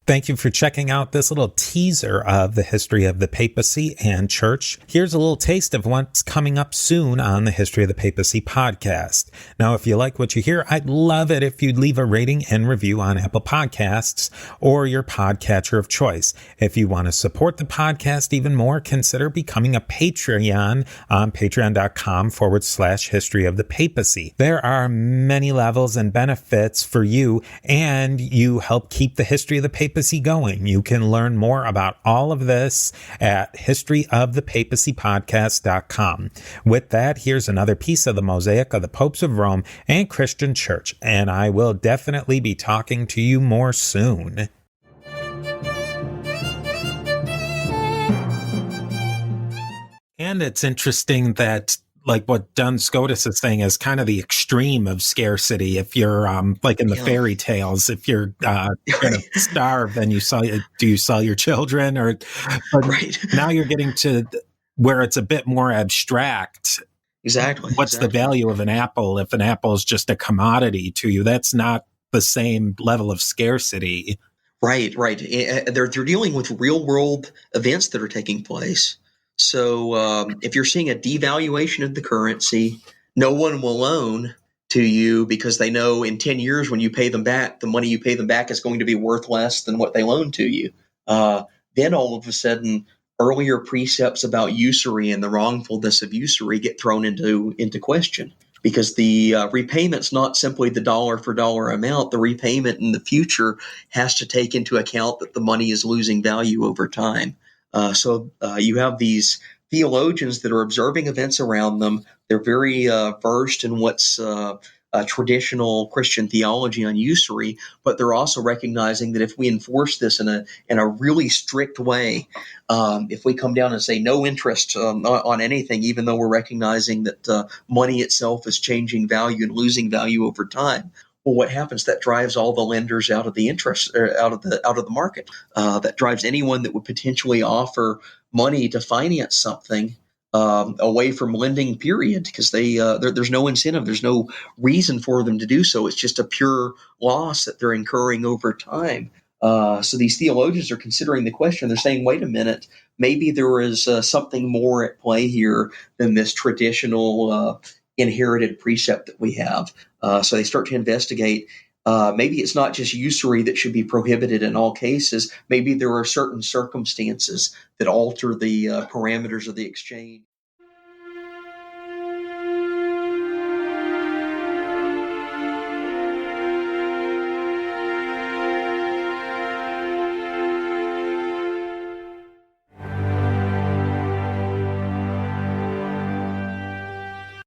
Thank you for checking out this little teaser of the history of the papacy and church. Here's a little taste of what's coming up soon on the History of the Papacy podcast. Now, if you like what you hear, I'd love it if you'd leave a rating and review on Apple Podcasts or your podcatcher of choice. If you want to support the podcast even more, consider becoming a Patreon on patreon.com/history of the papacy. There are many levels and benefits for you, and you help keep the history of the papacy going. You can learn more about all of this at historyofthepapacypodcast.com. With that, here's another piece of the mosaic of the popes of Rome and Christian church, and I will definitely be talking to you more soon. And it's interesting that, like what Dunces is saying, is kind of the extreme of scarcity. If you're like in the fairy tales, if you're going to starve, then do you sell your children? Or now you're getting to where it's a bit more abstract. Exactly. What's the value of an apple if an apple is just a commodity to you? That's not the same level of scarcity. Right. They're dealing with real world events that are taking place. So if you're seeing a devaluation of the currency, no one will loan to you because they know in 10 years when you pay them back, the money you pay them back is going to be worth less than what they loaned to you. Then all of a sudden, earlier precepts about usury and the wrongfulness of usury get thrown into question because the repayment's not simply the dollar for dollar amount. The repayment in the future has to take into account that the money is losing value over time. So you have these theologians that are observing events around them. They're very versed in what's traditional Christian theology on usury, but they're also recognizing that if we enforce this in a really strict way, if we come down and say no interest on anything, even though we're recognizing that money itself is changing value and losing value over time. Well, what happens? That drives all the lenders out of the interest, or out of the market. That drives anyone that would potentially offer money to finance something away from lending. Period, because there's no incentive, there's no reason for them to do so. It's just a pure loss that they're incurring over time. So these theologians are considering the question. They're saying, "Wait a minute, maybe there is something more at play here than this traditional." Inherited precept that we have. So they start to investigate. Maybe it's not just usury that should be prohibited in all cases. Maybe there are certain circumstances that alter the parameters of the exchange.